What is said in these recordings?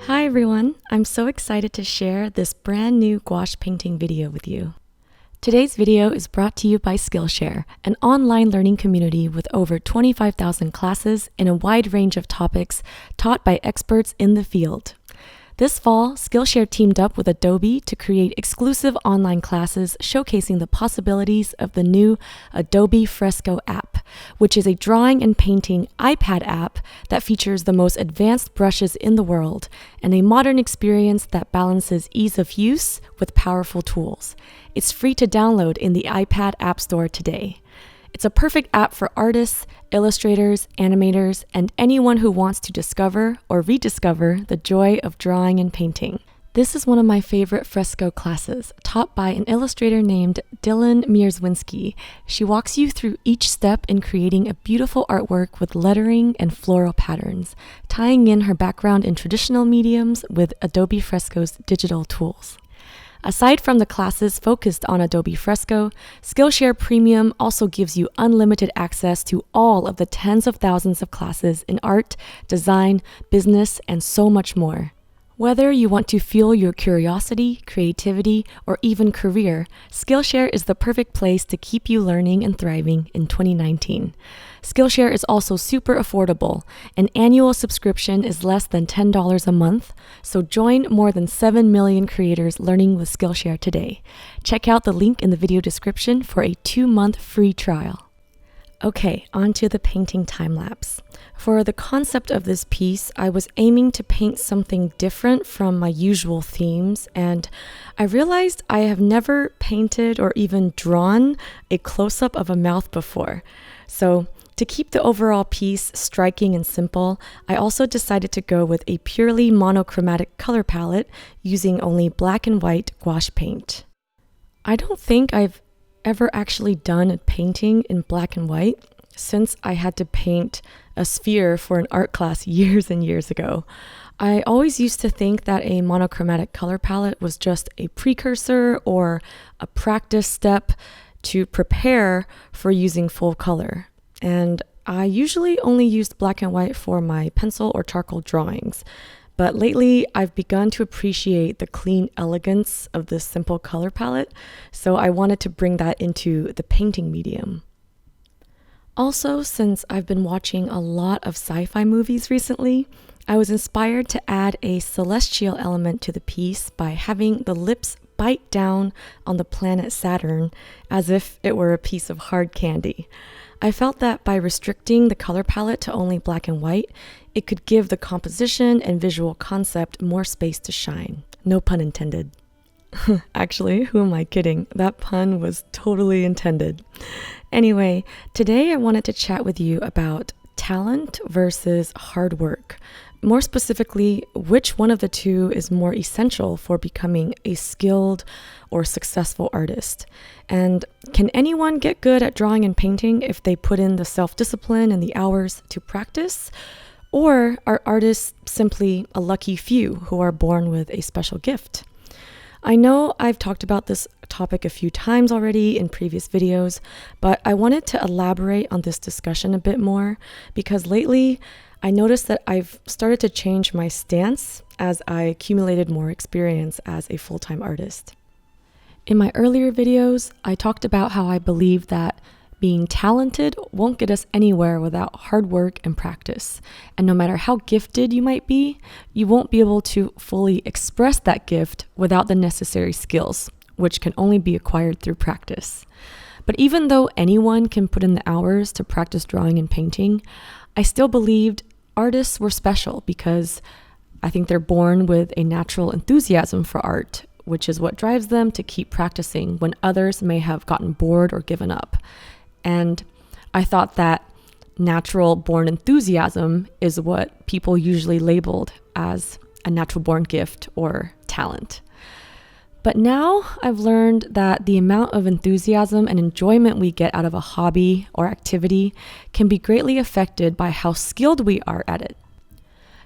Hi everyone, I'm so excited to share this brand new gouache painting video with you. Today's video is brought to you by Skillshare, an online learning community with over 25,000 classes in a wide range of topics taught by experts in the field. This fall, Skillshare teamed up with Adobe to create exclusive online classes showcasing the possibilities of the new Adobe Fresco app, which is a drawing and painting iPad app that features the most advanced brushes in the world and a modern experience that balances ease of use with powerful tools. It's free to download in the iPad App Store today. It's a perfect app for artists, illustrators, animators, and anyone who wants to discover or rediscover the joy of drawing and painting. This is one of my favorite fresco classes, taught by an illustrator named Dylan Mierzwinski. She walks you through each step in creating a beautiful artwork with lettering and floral patterns, tying in her background in traditional mediums with Adobe Fresco's digital tools. Aside from the classes focused on Adobe Fresco, Skillshare Premium also gives you unlimited access to all of the tens of thousands of classes in art, design, business, and so much more. Whether you want to fuel your curiosity, creativity, or even career, Skillshare is the perfect place to keep you learning and thriving in 2019. Skillshare is also super affordable. An annual subscription is less than $10 a month, so join more than 7 million creators learning with Skillshare today. Check out the link in the video description for a 2-month free trial. Okay, on to the painting time-lapse. For the concept of this piece, I was aiming to paint something different from my usual themes, and I realized I have never painted or even drawn a close-up of a mouth before. So, to keep the overall piece striking and simple, I also decided to go with a purely monochromatic color palette using only black and white gouache paint. I don't think I've ever actually done a painting in black and white since I had to paint a sphere for an art class years and years ago. I always used to think that a monochromatic color palette was just a precursor or a practice step to prepare for using full color. And I usually only used black and white for my pencil or charcoal drawings. But lately, I've begun to appreciate the clean elegance of this simple color palette, so I wanted to bring that into the painting medium. Also, since I've been watching a lot of sci-fi movies recently, I was inspired to add a celestial element to the piece by having the lips bite down on the planet Saturn as if it were a piece of hard candy. I felt that by restricting the color palette to only black and white, it could give the composition and visual concept more space to shine. No pun intended. Actually, who am I kidding? That pun was totally intended. Anyway, today I wanted to chat with you about talent versus hard work. More specifically, which one of the two is more essential for becoming a skilled or successful artist? And can anyone get good at drawing and painting if they put in the self-discipline and the hours to practice? Or are artists simply a lucky few who are born with a special gift? I know I've talked about this topic a few times already in previous videos, but I wanted to elaborate on this discussion a bit more because lately I noticed that I've started to change my stance as I accumulated more experience as a full-time artist. In my earlier videos, I talked about how I believe that being talented won't get us anywhere without hard work and practice. And no matter how gifted you might be, you won't be able to fully express that gift without the necessary skills, which can only be acquired through practice. But even though anyone can put in the hours to practice drawing and painting, I still believed artists were special because I think they're born with a natural enthusiasm for art, which is what drives them to keep practicing when others may have gotten bored or given up. And I thought that natural born enthusiasm is what people usually labeled as a natural born gift or talent. But now I've learned that the amount of enthusiasm and enjoyment we get out of a hobby or activity can be greatly affected by how skilled we are at it.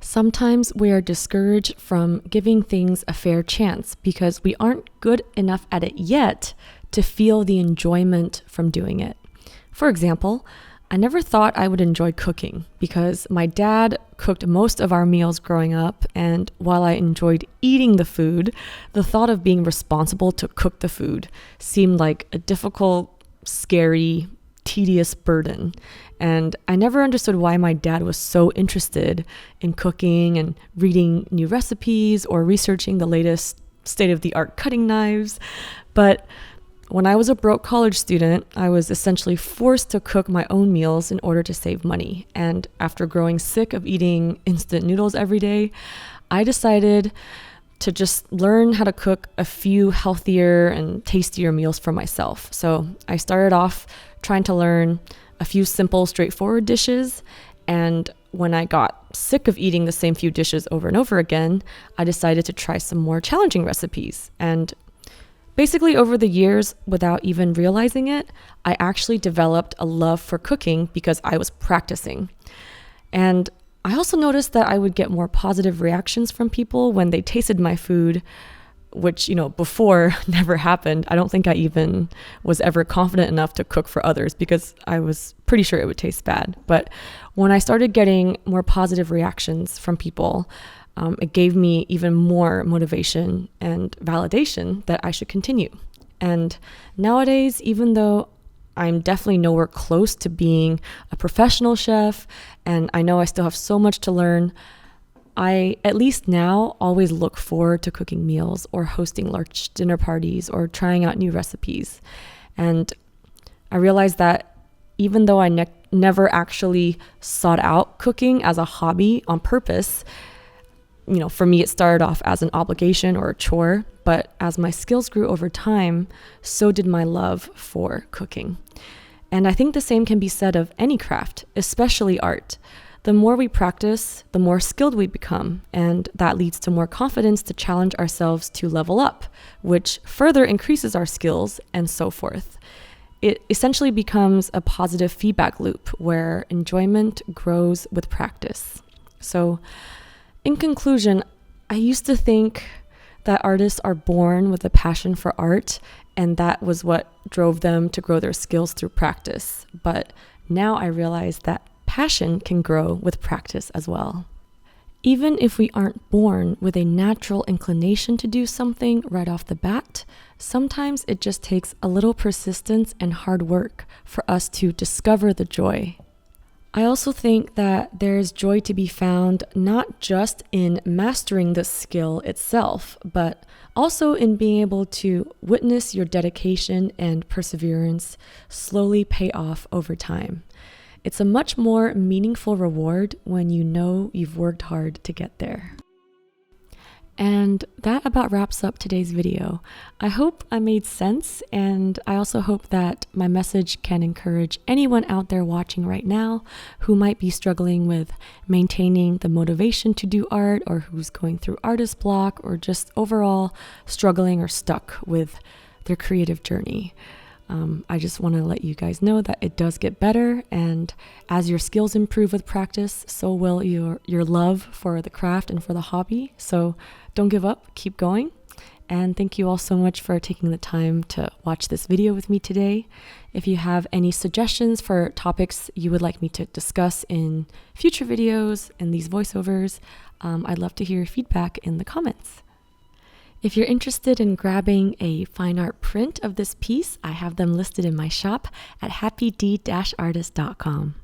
Sometimes we are discouraged from giving things a fair chance because we aren't good enough at it yet to feel the enjoyment from doing it. For example, I never thought I would enjoy cooking because my dad cooked most of our meals growing up, and while I enjoyed eating the food, the thought of being responsible to cook the food seemed like a difficult, scary, tedious burden. And I never understood why my dad was so interested in cooking and reading new recipes or researching the latest state-of-the-art cutting knives. But when I was a broke college student, I was essentially forced to cook my own meals in order to save money. And after growing sick of eating instant noodles every day, I decided to just learn how to cook a few healthier and tastier meals for myself. So I started off trying to learn a few simple, straightforward dishes. And when I got sick of eating the same few dishes over and over again, I decided to try some more challenging recipes. And basically, over the years, without even realizing it, I actually developed a love for cooking because I was practicing. And I also noticed that I would get more positive reactions from people when they tasted my food, which, before never happened. I don't think I even was ever confident enough to cook for others because I was pretty sure it would taste bad. But when I started getting more positive reactions from people, it gave me even more motivation and validation that I should continue. And nowadays, even though I'm definitely nowhere close to being a professional chef, and I know I still have so much to learn, I, at least now, always look forward to cooking meals or hosting large dinner parties or trying out new recipes. And I realized that even though I never actually sought out cooking as a hobby on purpose, for me, it started off as an obligation or a chore, but as my skills grew over time, so did my love for cooking. And I think the same can be said of any craft, especially art. The more we practice, the more skilled we become, and that leads to more confidence to challenge ourselves to level up, which further increases our skills, and so forth. It essentially becomes a positive feedback loop where enjoyment grows with practice. So, in conclusion, I used to think that artists are born with a passion for art, and that was what drove them to grow their skills through practice. But now I realize that passion can grow with practice as well. Even if we aren't born with a natural inclination to do something right off the bat, sometimes it just takes a little persistence and hard work for us to discover the joy. I also think that there's joy to be found not just in mastering the skill itself, but also in being able to witness your dedication and perseverance slowly pay off over time. It's a much more meaningful reward when you know you've worked hard to get there. And that about wraps up today's video. I hope I made sense, and I also hope that my message can encourage anyone out there watching right now who might be struggling with maintaining the motivation to do art, or who's going through artist block, or just overall struggling or stuck with their creative journey. I just want to let you guys know that it does get better, and as your skills improve with practice, so will your love for the craft and for the hobby. So don't give up, keep going. And thank you all so much for taking the time to watch this video with me today. If you have any suggestions for topics you would like me to discuss in future videos and these voiceovers, I'd love to hear your feedback in the comments. If you're interested in grabbing a fine art print of this piece, I have them listed in my shop at happyd-artist.com.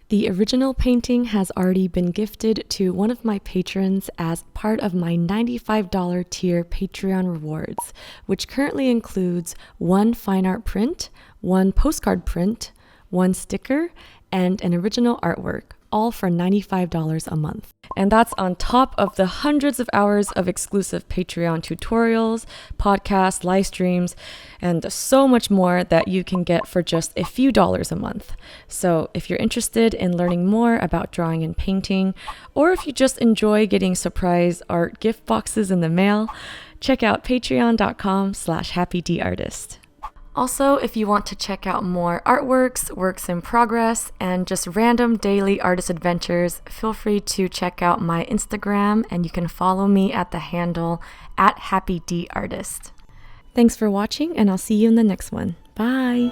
The original painting has already been gifted to one of my patrons as part of my $95 tier Patreon rewards, which currently includes one fine art print, one postcard print, one sticker, and an original artwork, all for $95 a month. And that's on top of the hundreds of hours of exclusive Patreon tutorials, podcasts, live streams, and so much more that you can get for just a few dollars a month. So if you're interested in learning more about drawing and painting, or if you just enjoy getting surprise art gift boxes in the mail, check out patreon.com/happydartist. Also, if you want to check out more artworks, works in progress, and just random daily artist adventures, feel free to check out my Instagram, and you can follow me at the handle @happydartist. Thanks for watching, and I'll see you in the next one. Bye!